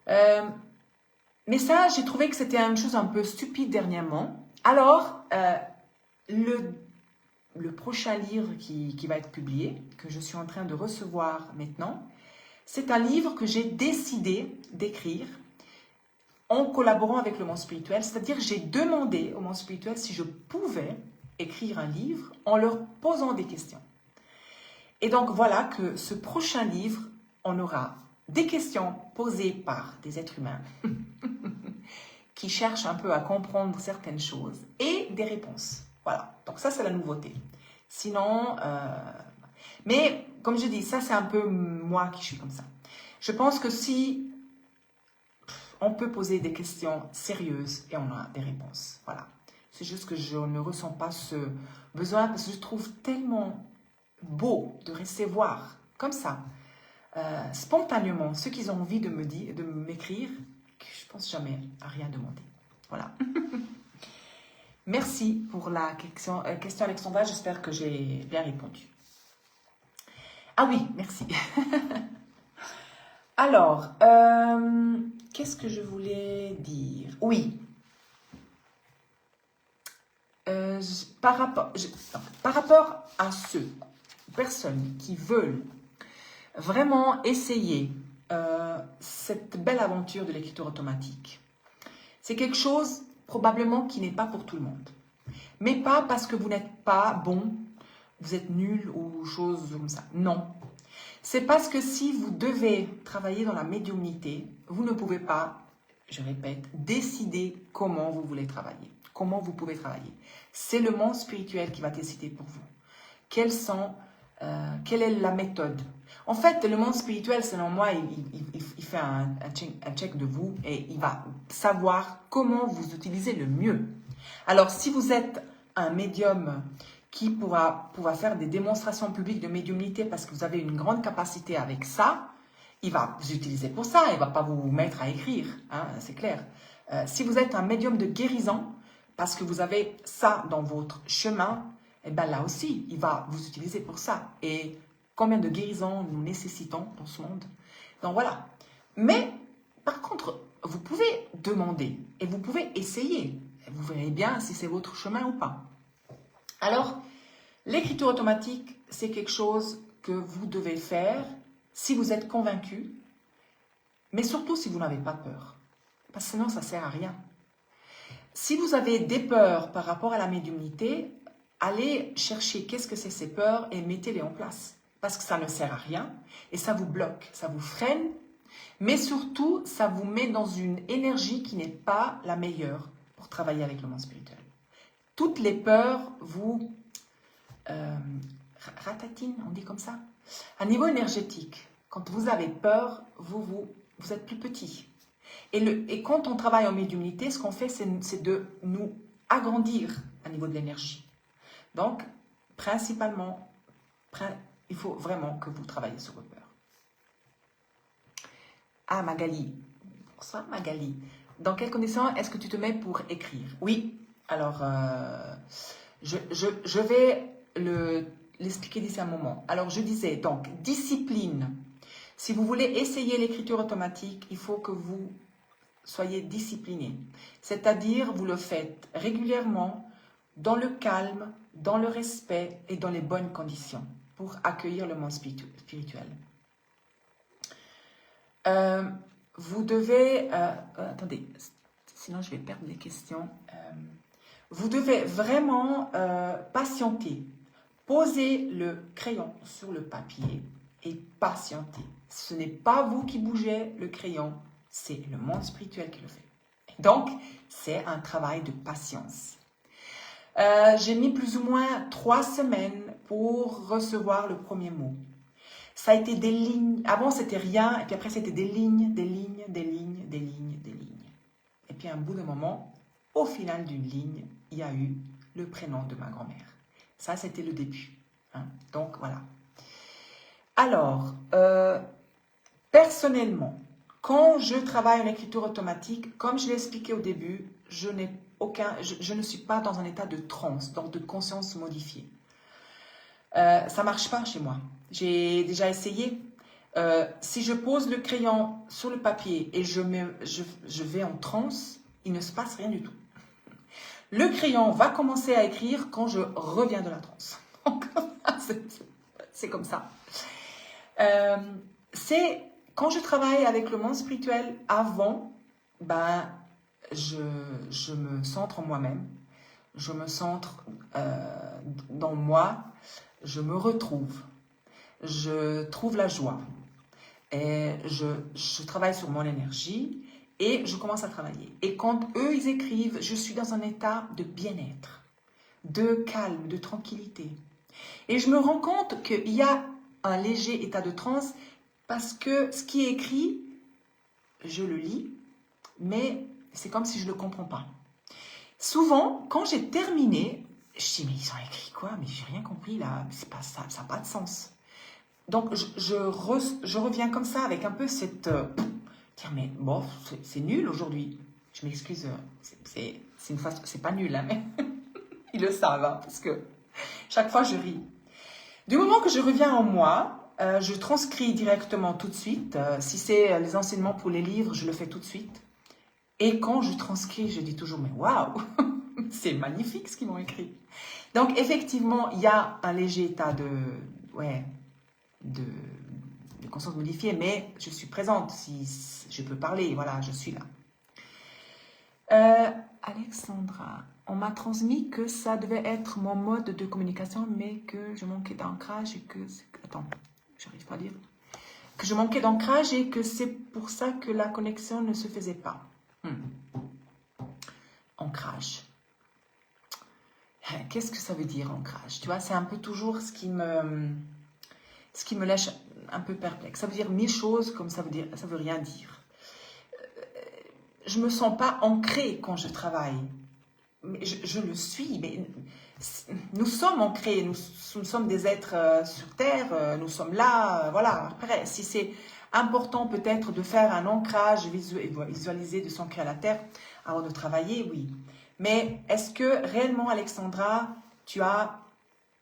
Mais ça, j'ai trouvé que c'était une chose un peu stupide dernièrement. Alors, le prochain livre qui va être publié, que je suis en train de recevoir maintenant, c'est un livre que j'ai décidé d'écrire en collaborant avec le monde spirituel. C'est-à-dire, j'ai demandé au monde spirituel si je pouvais écrire un livre en leur posant des questions. Et donc, voilà que ce prochain livre, on aura des questions posées par des êtres humains qui cherchent un peu à comprendre certaines choses et des réponses. Voilà, donc ça, c'est la nouveauté. Sinon, mais comme je dis, ça, c'est un peu moi qui suis comme ça. Je pense que si on peut poser des questions sérieuses et on a des réponses. Voilà. C'est juste que je ne ressens pas ce besoin parce que je trouve tellement beau de recevoir comme ça, spontanément, ceux qui ont envie de m'écrire, que je pense jamais à rien demander. Voilà. Merci pour la question Alexandra. J'espère que j'ai bien répondu. Ah oui, merci. Alors, qu'est-ce que je voulais dire? Oui. Par rapport à ceux, personnes qui veulent vraiment essayer cette belle aventure de l'écriture automatique, c'est quelque chose probablement qui n'est pas pour tout le monde. Mais pas parce que vous n'êtes pas bon, vous êtes nul ou chose comme ça. Non. C'est parce que si vous devez travailler dans la médiumnité, vous ne pouvez pas, je répète, décider comment vous voulez travailler, comment vous pouvez travailler. C'est le monde spirituel qui va décider pour vous. Quelle est la méthode? En fait, le monde spirituel, selon moi, il fait un check de vous et il va savoir comment vous utilisez le mieux. Alors, si vous êtes un médium qui pourra faire des démonstrations publiques de médiumnité parce que vous avez une grande capacité avec ça, il va vous utiliser pour ça, il ne va pas vous mettre à écrire, hein, c'est clair. Si vous êtes un médium de guérison, parce que vous avez ça dans votre chemin, et bien là aussi, il va vous utiliser pour ça. Et combien de guérisons nous nécessitons dans ce monde? Donc voilà. Mais, par contre, vous pouvez demander et vous pouvez essayer. Et vous verrez bien si c'est votre chemin ou pas. Alors, l'écriture automatique, c'est quelque chose que vous devez faire si vous êtes convaincu, mais surtout si vous n'avez pas peur. Parce que sinon, ça ne sert à rien. Si vous avez des peurs par rapport à la médiumnité, allez chercher qu'est-ce que c'est ces peurs et mettez-les en place. Parce que ça ne sert à rien et ça vous bloque, ça vous freine, mais surtout, ça vous met dans une énergie qui n'est pas la meilleure pour travailler avec le monde spirituel. Toutes les peurs vous ratatinent, on dit comme ça. À niveau énergétique, quand vous avez peur, vous êtes plus petit. Et quand on travaille en médiumnité, ce qu'on fait, c'est de nous agrandir à niveau de l'énergie. Donc, principalement, il faut vraiment que vous travaillez sur vos peurs. Ah, Magali. Bonsoir, Magali. Dans quelles conditions est-ce que tu te mets pour écrire? Oui, alors, je vais l'expliquer d'ici un moment. Alors, je disais, donc, discipline. Si vous voulez essayer l'écriture automatique, il faut que vous soyez discipliné. C'est-à-dire, vous le faites régulièrement, dans le calme, dans le respect et dans les bonnes conditions pour accueillir le monde spirituel. Vous devez... attendez, sinon je vais perdre les questions. Vous devez vraiment patienter. Posez le crayon sur le papier et patienter. Ce n'est pas vous qui bougez le crayon, c'est le monde spirituel qui le fait. Donc, c'est un travail de patience. J'ai mis plus ou moins 3 semaines pour recevoir le premier mot. Ça a été des lignes. Avant, c'était rien. Et puis après, c'était des lignes, des lignes, des lignes, des lignes, des lignes. Et puis, à un bout de moment, au final d'une ligne, il y a eu le prénom de ma grand-mère. Ça, c'était le début. Hein. Donc, voilà. Alors, personnellement, quand je travaille en écriture automatique, comme je l'ai expliqué au début, je ne suis pas dans un état de transe, donc de conscience modifiée. Ça ne marche pas chez moi. J'ai déjà essayé. Si je pose le crayon sur le papier et je vais en transe, il ne se passe rien du tout. Le crayon va commencer à écrire quand je reviens de la transe. C'est comme ça. C'est quand je travaille avec le monde spirituel avant, ben, je me centre en moi-même, je me centre dans moi, je me retrouve, je trouve la joie et je travaille sur mon énergie et je commence à travailler. Et quand eux, ils écrivent, je suis dans un état de bien-être, de calme, de tranquillité. Et je me rends compte qu'il y a un léger état de transe parce que ce qui est écrit, je le lis, mais c'est comme si je ne le comprends pas. Souvent, quand j'ai terminé, je dis, mais ils ont écrit quoi? Mais j'ai rien compris là, c'est pas ça, ça n'a pas de sens. Donc, je reviens comme ça avec un peu cette... dire, mais bon, c'est nul aujourd'hui. Je m'excuse, c'est pas nul, hein, mais ils le savent, hein, parce que chaque fois, je ris. Du moment que je reviens en moi, je transcris directement tout de suite. Si c'est les enseignements pour les livres, je le fais tout de suite. Et quand je transcris, je dis toujours, mais waouh, c'est magnifique ce qu'ils m'ont écrit. Donc, effectivement, il y a un léger état de conscience modifiée, mais je suis présente. Si je peux parler, voilà, je suis là. Alexandra, on m'a transmis que ça devait être mon mode de communication, mais que je manquais d'ancrage et que... Attends, j'arrive pas à lire. Que je manquais d'ancrage et que c'est pour ça que la connexion ne se faisait pas. Ancrage. Qu'est-ce que ça veut dire, ancrage? Tu vois, c'est un peu toujours ce qui me laisse un peu perplexe. Ça veut dire 1000 choses comme ça veut rien dire. Je me sens pas ancrée quand je travaille. Mais je le suis, mais nous sommes ancrés, nous sommes des êtres sur Terre, nous sommes là, voilà. Après, si c'est important peut-être de faire un ancrage visualisé, de s'ancrer à la Terre avant de travailler, oui. Mais est-ce que réellement, Alexandra, tu as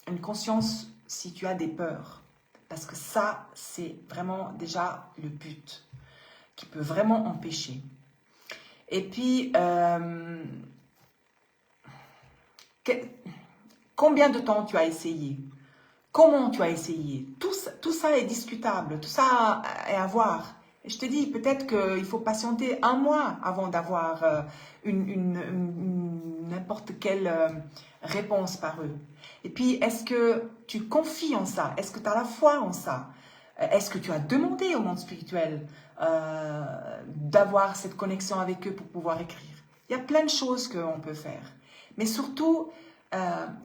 une conscience si tu as des peurs? Parce que ça, c'est vraiment déjà le but qui peut vraiment empêcher. Et puis, combien de temps tu as essayé? Comment tu as essayé? Tout ça est discutable, tout ça est à voir. Et je te dis, peut-être qu'il faut patienter 1 mois avant d'avoir n'importe quelle réponse par eux. Et puis, est-ce que tu confies en ça? Est-ce que tu as la foi en ça? Est-ce que tu as demandé au monde spirituel d'avoir cette connexion avec eux pour pouvoir écrire? Il y a plein de choses qu'on peut faire. Mais surtout,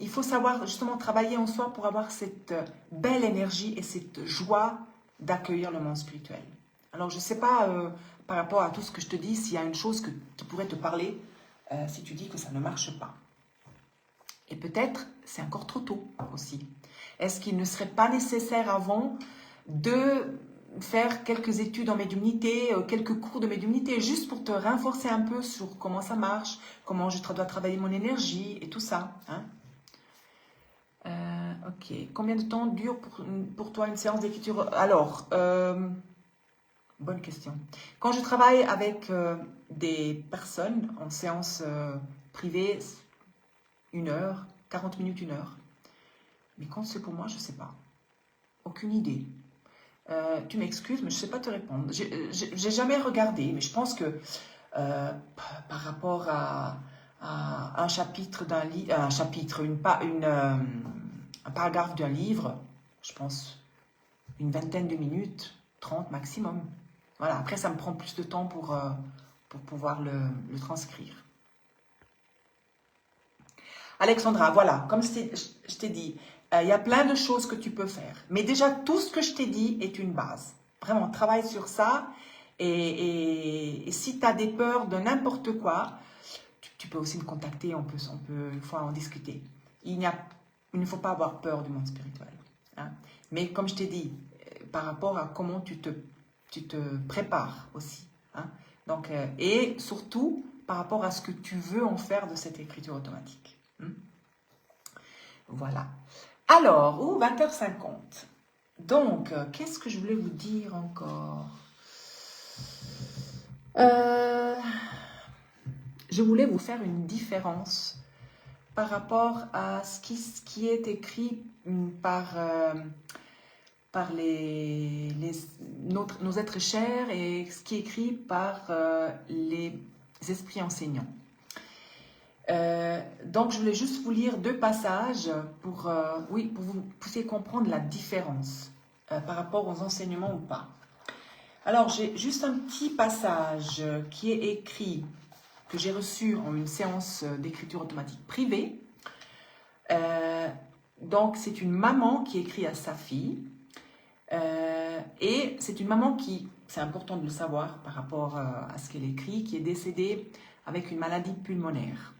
il faut savoir justement travailler en soi pour avoir cette belle énergie et cette joie d'accueillir le monde spirituel. Alors, je ne sais pas, par rapport à tout ce que je te dis, s'il y a une chose qui pourrait te parler, si tu dis que ça ne marche pas. Et peut-être, c'est encore trop tôt aussi. Est-ce qu'il ne serait pas nécessaire avant de faire quelques études en médiumnité, quelques cours de médiumnité, juste pour te renforcer un peu sur comment ça marche, comment je dois travailler mon énergie et tout ça. Hein? Ok. Combien de temps dure pour toi une séance d'écriture? Alors, bonne question. Quand je travaille avec des personnes en séance privée, 1 heure, 40 minutes, 1 heure. Mais quand c'est pour moi, je ne sais pas. Aucune idée. Tu m'excuses, mais je ne sais pas te répondre. J'ai jamais regardé, mais je pense que par rapport à un chapitre d'un livre, un paragraphe d'un livre, je pense une vingtaine de minutes, 30 maximum. Voilà. Après, ça me prend plus de temps pour pouvoir le transcrire. Alexandra, voilà, comme je t'ai dit, il y a plein de choses que tu peux faire. Mais déjà, tout ce que je t'ai dit est une base. Vraiment, travaille sur ça. Et si tu as des peurs de n'importe quoi, tu peux aussi me contacter, on peut une fois en discuter. Il ne faut pas avoir peur du monde spirituel. Hein. Mais comme je t'ai dit, par rapport à comment tu te prépares aussi. Hein. Donc, et surtout, par rapport à ce que tu veux en faire de cette écriture automatique. Voilà. Alors, 20h50. Donc, qu'est-ce que je voulais vous dire encore? Je voulais vous faire une différence par rapport à ce qui est écrit par nos êtres chers et ce qui est écrit par les esprits enseignants. Donc, je voulais juste vous lire 2 passages pour vous puissiez comprendre la différence par rapport aux enseignements ou pas. Alors, j'ai juste un petit passage qui est écrit, que j'ai reçu en une séance d'écriture automatique privée. Donc, c'est une maman qui écrit à sa fille. Et c'est une maman qui, c'est important de le savoir par rapport à ce qu'elle écrit, qui est décédée avec une maladie pulmonaire.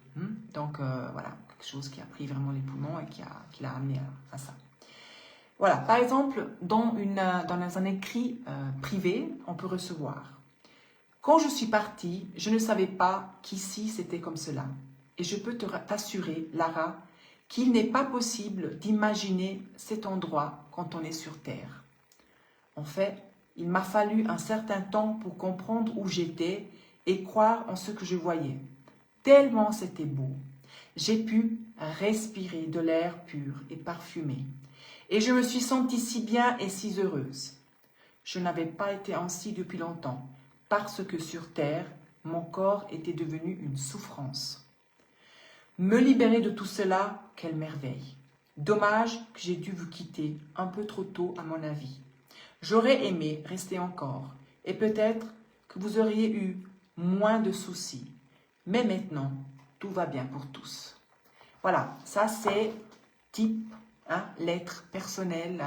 Donc, voilà, quelque chose qui a pris vraiment les poumons et qui l'a amené à ça. Voilà, par exemple, dans un écrit privé, on peut recevoir: quand je suis partie, je ne savais pas qu'ici c'était comme cela. Et je peux t'assurer, Lara, qu'il n'est pas possible d'imaginer cet endroit quand on est sur Terre. En fait, il m'a fallu un certain temps pour comprendre où j'étais et croire en ce que je voyais. Tellement c'était beau. J'ai pu respirer de l'air pur et parfumé. Et je me suis sentie si bien et si heureuse. Je n'avais pas été ainsi depuis longtemps, parce que sur Terre, mon corps était devenu une souffrance. Me libérer de tout cela, quelle merveille. Dommage que j'ai dû vous quitter un peu trop tôt à mon avis. J'aurais aimé rester encore, et peut-être que vous auriez eu moins de soucis. Mais maintenant, tout va bien pour tous. Voilà, ça c'est type lettre personnelle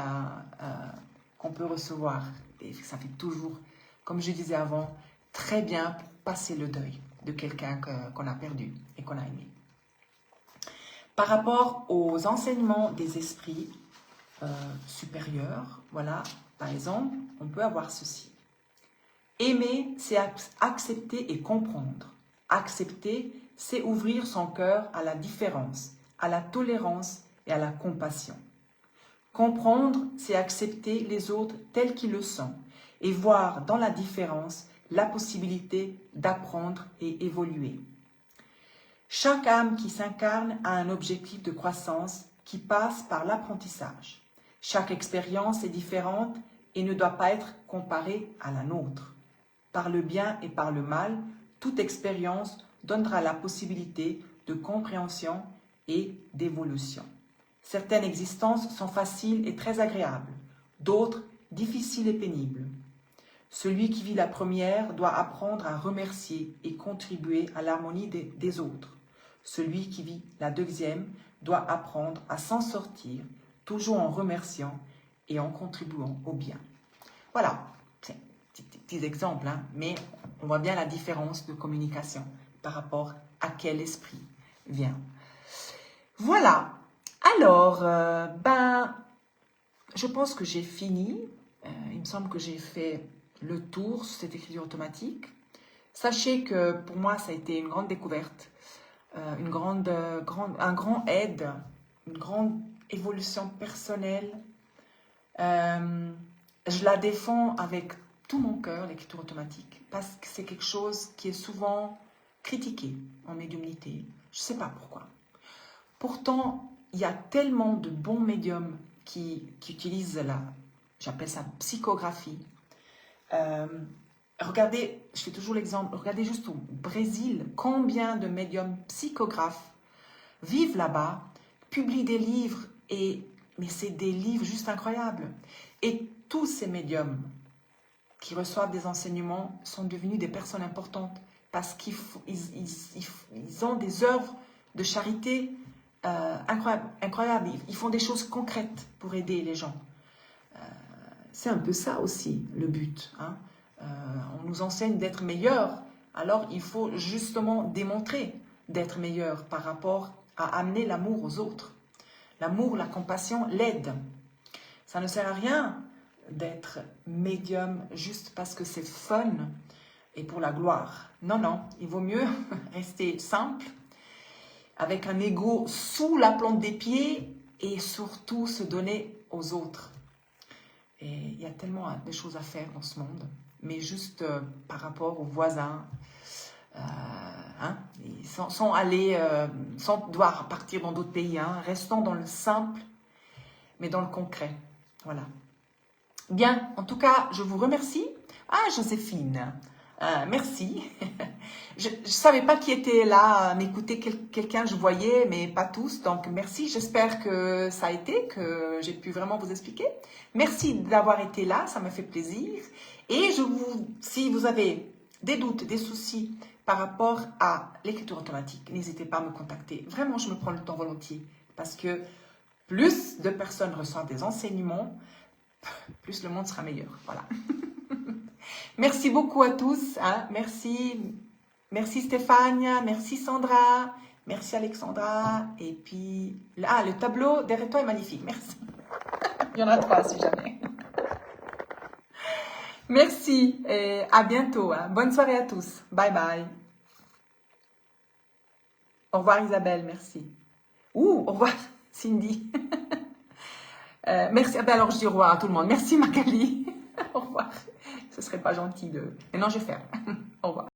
qu'on peut recevoir. Et ça fait toujours, comme je disais avant, très bien pour passer le deuil de quelqu'un qu'on a perdu et qu'on a aimé. Par rapport aux enseignements des esprits supérieurs, voilà, par exemple, on peut avoir ceci. Aimer, c'est accepter et comprendre. Accepter, c'est ouvrir son cœur à la différence, à la tolérance et à la compassion. Comprendre, c'est accepter les autres tels qu'ils le sont et voir dans la différence la possibilité d'apprendre et évoluer. Chaque âme qui s'incarne a un objectif de croissance qui passe par l'apprentissage. Chaque expérience est différente et ne doit pas être comparée à la nôtre. Par le bien et par le mal, toute expérience donnera la possibilité de compréhension et d'évolution. Certaines existences sont faciles et très agréables, d'autres difficiles et pénibles. Celui qui vit la première doit apprendre à remercier et contribuer à l'harmonie des autres. Celui qui vit la deuxième doit apprendre à s'en sortir, toujours en remerciant et en contribuant au bien. Voilà, c'est des petits exemples, mais on voit bien la différence de communication par rapport à quel esprit vient. Voilà. Alors, je pense que j'ai fini. Il me semble que j'ai fait le tour sur cette écriture automatique. Sachez que pour moi, ça a été une grande découverte, un grand aide, une grande évolution personnelle. Je la défends avec tout mon cœur, l'écriture automatique, parce que c'est quelque chose qui est souvent critiqué en médiumnité. Je ne sais pas pourquoi. Pourtant, il y a tellement de bons médiums qui utilisent j'appelle ça psychographie. Regardez, je fais toujours l'exemple, regardez juste au Brésil, combien de médiums psychographes vivent là-bas, publient des livres, mais c'est des livres juste incroyables. Et tous ces médiums qui reçoivent des enseignements sont devenus des personnes importantes parce qu'ils ont des œuvres de charité incroyable, incroyable. Ils font des choses concrètes pour aider les gens. C'est un peu ça aussi, le but. Hein. On nous enseigne d'être meilleur, alors il faut justement démontrer d'être meilleur par rapport à amener l'amour aux autres. L'amour, la compassion, l'aide. Ça ne sert à rien d'être médium juste parce que c'est fun et pour la gloire. Non, non, il vaut mieux rester simple, avec un ego sous la plante des pieds et surtout se donner aux autres. Et il y a tellement de choses à faire dans ce monde, mais juste par rapport aux voisins, hein, sans devoir partir dans d'autres pays, hein, restons dans le simple, mais dans le concret. Voilà. Bien, en tout cas, je vous remercie. Ah, Joséphine, merci. Je ne savais pas qui était là à m'écouter, quelqu'un je voyais, mais pas tous. Donc, merci. J'espère que ça a été, que j'ai pu vraiment vous expliquer. Merci d'avoir été là, ça me fait plaisir. Et si vous avez des doutes, des soucis par rapport à l'écriture automatique, n'hésitez pas à me contacter. Vraiment, je me prends le temps volontiers parce que plus de personnes reçoivent des enseignements, plus le monde sera meilleur. Voilà. Merci beaucoup à tous. Hein. Merci Stéphane, merci Sandra, merci Alexandra. Et puis, le tableau derrière toi est magnifique. Merci. Il y en a 3 si jamais. Merci et à bientôt. Hein. Bonne soirée à tous. Bye bye. Au revoir Isabelle, merci. Au revoir Cindy. Merci. Alors je dis au revoir à tout le monde. Merci Magali. Au revoir. Ce serait pas gentil de... Mais non, je vais faire. Au revoir.